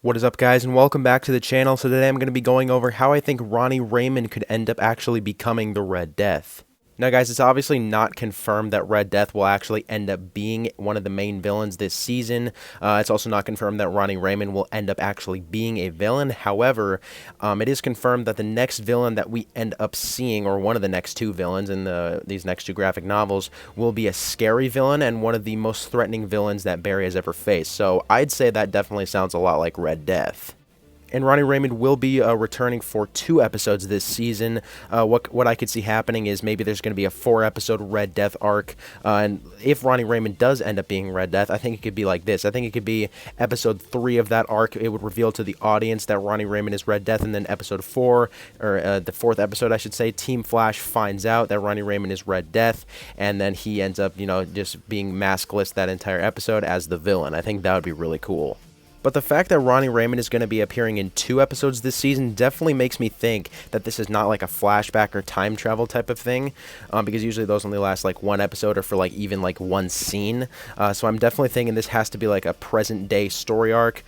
What is up, guys, and welcome back to the channel. So today I'm going to be going over how I think Ronnie Raymond could end up actually becoming the Red Death. Now, guys, it's obviously not confirmed that Red Death will actually end up being one of the main villains this season. It's also not confirmed that Ronnie Raymond will end up actually being a villain. However, it is confirmed that the next villain that we end up seeing, or one of the next two villains in these next two graphic novels, will be a scary villain and one of the most threatening villains that Barry has ever faced. So I'd say that definitely sounds a lot like Red Death. And Ronnie Raymond will be returning for 2 episodes this season. What I could see happening is maybe there's going to be a 4-episode Red Death arc. And if Ronnie Raymond does end up being Red Death, I think it could be like this. I think it could be episode 3 of that arc. It would reveal to the audience that Ronnie Raymond is Red Death. And then episode 4, or the 4th episode, I should say, Team Flash finds out that Ronnie Raymond is Red Death. And then he ends up, just being maskless that entire episode as the villain. I think that would be really cool. But the fact that Ronnie Raymond is going to be appearing in 2 episodes this season definitely makes me think that this is not like a flashback or time travel type of thing, because usually those only last like 1 episode or for even 1 scene. So I'm definitely thinking this has to be like a present day story arc.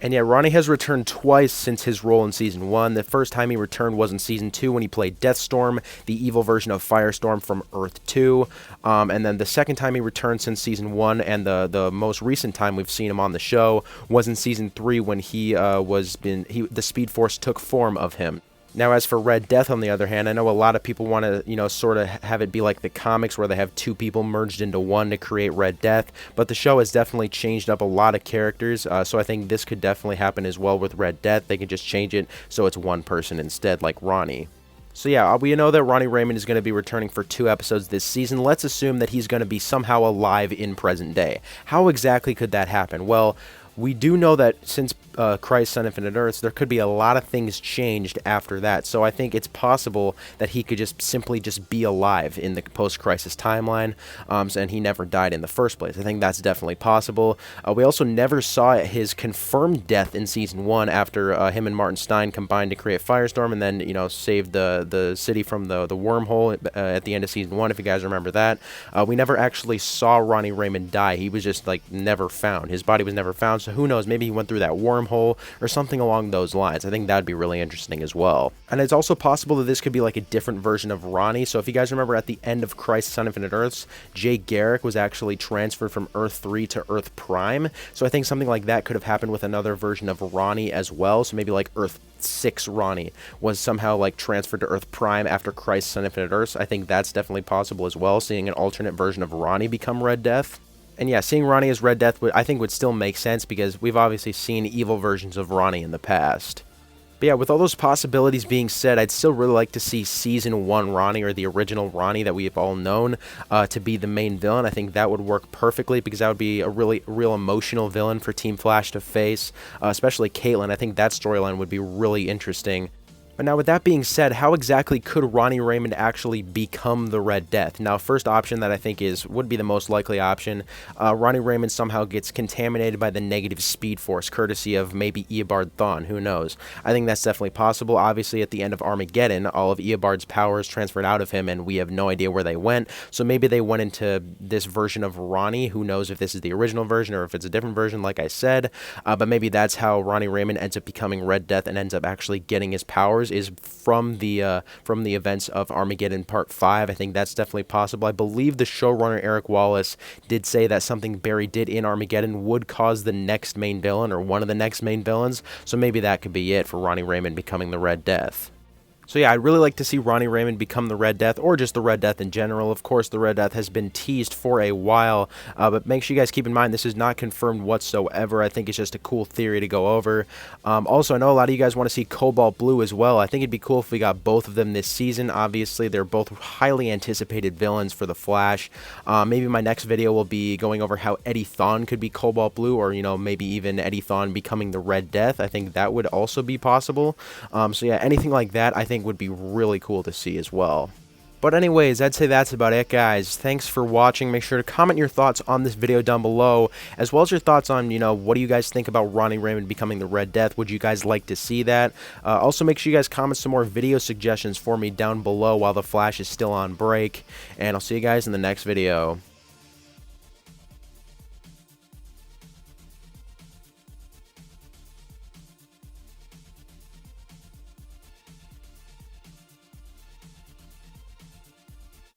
And yeah, Ronnie has returned twice since his role in Season 1. The first time he returned was in Season 2 when he played Deathstorm, the evil version of Firestorm from Earth 2. And then the second time he returned since Season 1, and the most recent time we've seen him on the show, was in Season 3 when the Speed Force took form of him. Now, as for Red Death, on the other hand, I know a lot of people want to, sort of have it be like the comics where they have 2 people merged into one to create Red Death, but the show has definitely changed up a lot of characters, so I think this could definitely happen as well with Red Death. They can just change it so it's one person instead, like Ronnie. So yeah, we know that Ronnie Raymond is going to be returning for 2 episodes this season. Let's assume that he's going to be somehow alive in present day. How exactly could that happen? Well, we do know that since Christ on Infinite Earths, there could be a lot of things changed after that. So I think it's possible that he could just simply be alive in the post-crisis timeline, and he never died in the first place. I think that's definitely possible. We also never saw his confirmed death in Season 1 after him and Martin Stein combined to create Firestorm and then, saved the city from the wormhole at the end of Season 1, if you guys remember that. We never actually saw Ronnie Raymond die. He was just, never found. His body was never found, so who knows, maybe he went through that wormhole or something along those lines. I think that would be really interesting as well. And it's also possible that this could be like a different version of Ronnie. So if you guys remember at the end of Crisis on Infinite Earths, Jay Garrick was actually transferred from Earth 3 to Earth Prime. So I think something like that could have happened with another version of Ronnie as well. So maybe like Earth 6 Ronnie was somehow transferred to Earth Prime after Crisis on Infinite Earths. I think that's definitely possible as well, seeing an alternate version of Ronnie become Red Death. And yeah, seeing Ronnie as Red Death I think would still make sense because we've obviously seen evil versions of Ronnie in the past. But yeah, with all those possibilities being said, I'd still really like to see Season 1 Ronnie, or the original Ronnie that we've all known, to be the main villain. I think that would work perfectly because that would be a real emotional villain for Team Flash to face, especially Caitlin. I think that storyline would be really interesting. But now, with that being said, how exactly could Ronnie Raymond actually become the Red Death? Now, first option that I think would be the most likely option, Ronnie Raymond somehow gets contaminated by the negative Speed Force, courtesy of maybe Eobard Thawne, who knows? I think that's definitely possible. Obviously, at the end of Armageddon, all of Eobard's powers transferred out of him, and we have no idea where they went, so maybe they went into this version of Ronnie. Who knows if this is the original version or if it's a different version, like I said, but maybe that's how Ronnie Raymond ends up becoming Red Death and ends up actually getting his powers, is from the events of Armageddon Part 5. I think that's definitely possible. I believe the showrunner Eric Wallace did say that something Barry did in Armageddon would cause the next main villain, or one of the next main villains, so maybe that could be it for Ronnie Raymond becoming the Red Death. So yeah, I'd really like to see Ronnie Raymond become the Red Death, or just the Red Death in general. Of course, the Red Death has been teased for a while, but make sure you guys keep in mind this is not confirmed whatsoever. I think it's just a cool theory to go over. Also, I know a lot of you guys want to see Cobalt Blue as well. I think it'd be cool if we got both of them this season. Obviously, they're both highly anticipated villains for the Flash. Maybe my next video will be going over how Eddie Thawne could be Cobalt Blue, or maybe even Eddie Thawne becoming the Red Death. I think that would also be possible. So yeah, anything like that I think would be really cool to see as well. But anyways, I'd say that's about it, guys. Thanks for watching. Make sure to comment your thoughts on this video down below, as well as your thoughts on, what do you guys think about Ronnie Raymond becoming the Red Death? Would you guys like to see that? Also, make sure you guys comment some more video suggestions for me down below while the Flash is still on break, and I'll see you guys in the next video.